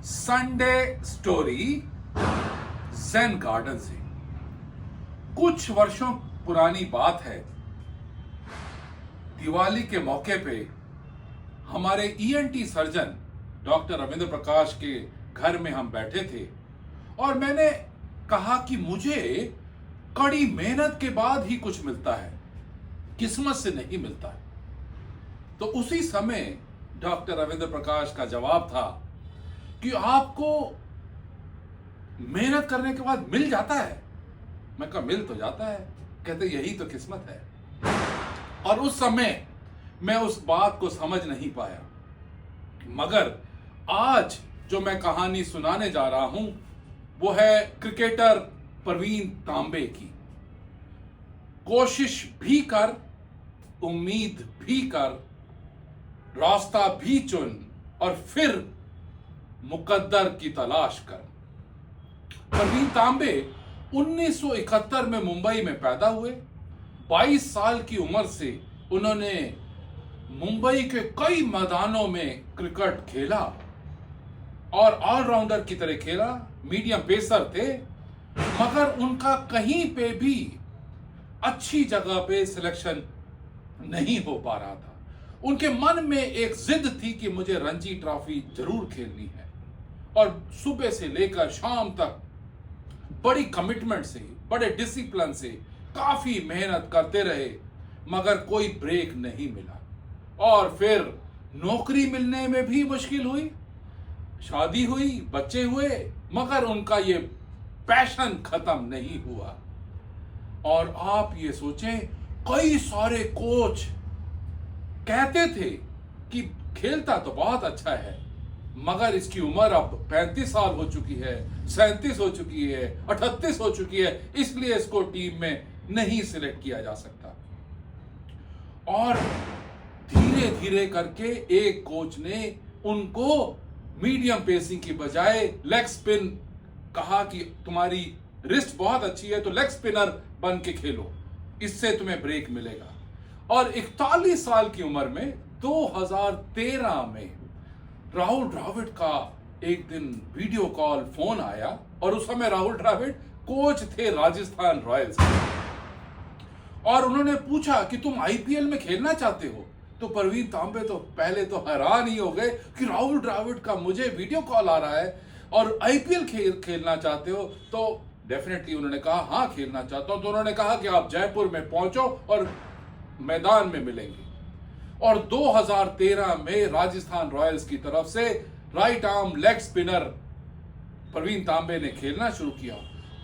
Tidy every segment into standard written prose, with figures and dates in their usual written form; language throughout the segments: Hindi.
संडे स्टोरी ज़ेन गार्डन से। कुछ वर्षों पुरानी बात है। दिवाली के मौके पे हमारे ईएनटी सर्जन डॉक्टर रविंद्र प्रकाश के घर में हम बैठे थे और मैंने कहा कि मुझे कड़ी मेहनत के बाद ही कुछ मिलता है, किस्मत से नहीं मिलता है। तो उसी समय डॉक्टर रविंद्र प्रकाश का जवाब था कि आपको मेहनत करने के बाद मिल जाता है। मैं कहा मिल तो जाता है। कहते यही तो किस्मत है। और उस समय मैं उस बात को समझ नहीं पाया, मगर आज जो मैं कहानी सुनाने जा रहा हूं वो है क्रिकेटर प्रवीण तांबे की। कोशिश भी कर, उम्मीद भी कर, रास्ता भी चुन और फिर मुकद्दर की तलाश कर। प्रवीण तांबे 1971 में मुंबई में पैदा हुए। 22 साल की उम्र से उन्होंने मुंबई के कई मैदानों में क्रिकेट खेला और ऑलराउंडर की तरह खेला। मीडियम पेसर थे, मगर उनका कहीं पे भी अच्छी जगह पे सिलेक्शन नहीं हो पा रहा था। उनके मन में एक जिद थी कि मुझे रणजी ट्रॉफी जरूर खेलनी है और सुबह से लेकर शाम तक बड़ी कमिटमेंट से, बड़े डिसिप्लिन से काफी मेहनत करते रहे, मगर कोई ब्रेक नहीं मिला। और फिर नौकरी मिलने में भी मुश्किल हुई, शादी हुई, बच्चे हुए, मगर उनका ये पैशन खत्म नहीं हुआ। और आप ये सोचें, कई सारे कोच कहते थे कि खेलता तो बहुत अच्छा है, मगर इसकी उम्र अब 35 साल हो चुकी है, 37 हो चुकी है, 38 हो चुकी है, इसलिए इसको टीम में नहीं सिलेक्ट किया जा सकता। और धीरे धीरे करके एक कोच ने उनको मीडियम पेसिंग की बजाय लेग स्पिन कहा कि तुम्हारी रिस्ट बहुत अच्छी है तो लेग स्पिनर बन के खेलो, इससे तुम्हें ब्रेक मिलेगा। और 41 साल की उम्र में 2013 में राहुल द्रविड़ का एक दिन वीडियो कॉल फोन आया और उस समय राहुल द्रविड़ कोच थे राजस्थान रॉयल्स और उन्होंने पूछा कि तुम आईपीएल में खेलना चाहते हो। तो प्रवीण तांबे तो पहले तो हैरान ही हो गए कि राहुल द्रविड़ का मुझे वीडियो कॉल आ रहा है और आईपीएल खेलना चाहते हो। तो डेफिनेटली उन्होंने कहा हाँ खेलना चाहता हूं। तो उन्होंने कहा कि आप जयपुर में पहुंचो और मैदान में मिलेंगे। और 2013 में राजस्थान रॉयल्स की तरफ से right arm leg spinner Pravin Tambe ने खेलना शुरू किया।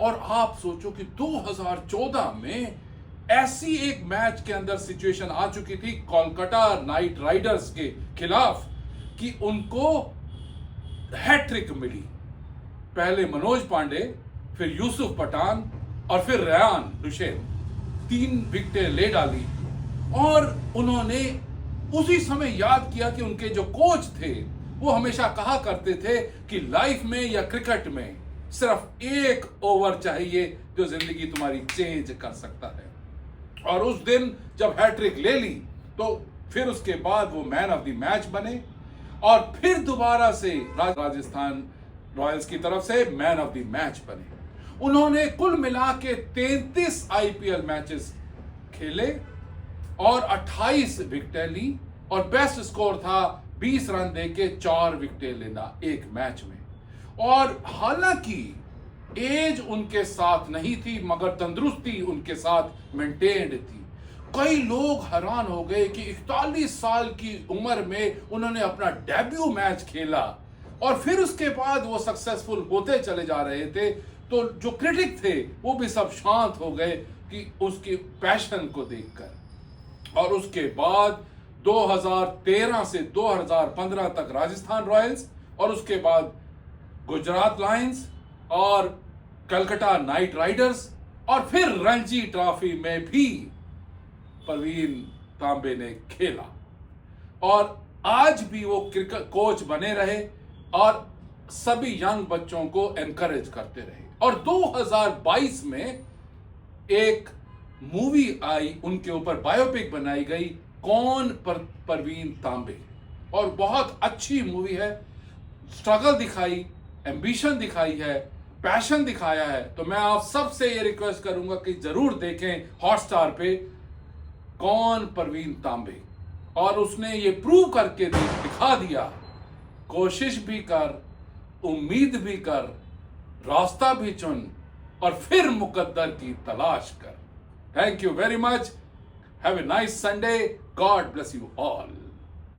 और आप सोचो कि 2014 में ऐसी एक मैच के अंदर सिचुएशन आ चुकी थी कोलकाता नाइट राइडर्स के खिलाफ कि उनको हैट्रिक मिली। पहले मनोज पांडे, फिर यूसुफ पठान और फिर रेयान हुसैन, 3 विकेटें ले डाली। और उन्होंने उसी समय याद किया कि उनके जो कोच थे वो हमेशा कहा करते थे कि लाइफ में या क्रिकेट में सिर्फ एक ओवर चाहिए जो जिंदगी तुम्हारी चेंज कर सकता है। और उस दिन जब हैट्रिक ले ली तो फिर उसके बाद वो मैन ऑफ द मैच बने और फिर दोबारा से राजस्थान रॉयल्स की तरफ से मैन ऑफ द मैच बने। उन्होंने कुल मिला के 33 आईपीएल मैचेस खेले और 28 विकेटें ली और बेस्ट स्कोर था 20 रन देके 4 विकेटें लेना एक मैच में। और हालांकि एज उनके साथ नहीं थी, मगर तंदुरुस्ती उनके साथ मेंटेन्ड थी। कई लोग हैरान हो गए कि 41 साल की उम्र में उन्होंने अपना डेब्यू मैच खेला और फिर उसके बाद वो सक्सेसफुल होते चले जा रहे थे। तो जो क्रिटिक थे वो भी सब शांत हो गए कि उसके पैशन को देखकर। और उसके बाद 2013 से 2015 तक राजस्थान रॉयल्स और उसके बाद गुजरात लायंस और कलकत्ता नाइट राइडर्स और फिर रणजी ट्रॉफी में भी प्रवीण तांबे ने खेला। और आज भी वो क्रिकेट कोच बने रहे और सभी यंग बच्चों को एनकरेज करते रहे। और 2022 में एक मूवी आई, उनके ऊपर बायोपिक बनाई गई, कौन प्रवीण तांबे, और बहुत अच्छी मूवी है। स्ट्रगल दिखाई, एम्बिशन दिखाई है, पैशन दिखाया है, तो मैं आप सबसे ये रिक्वेस्ट करूंगा कि जरूर देखें हॉटस्टार पे कौन परवीन तांबे, और उसने ये प्रूव करके दिखा दिया, कोशिश भी कर, उम्मीद भी कर, रास्ता भी चुन और फिर मुकद्दर की तलाश कर। Thank you very much. Have a nice Sunday. God bless you all.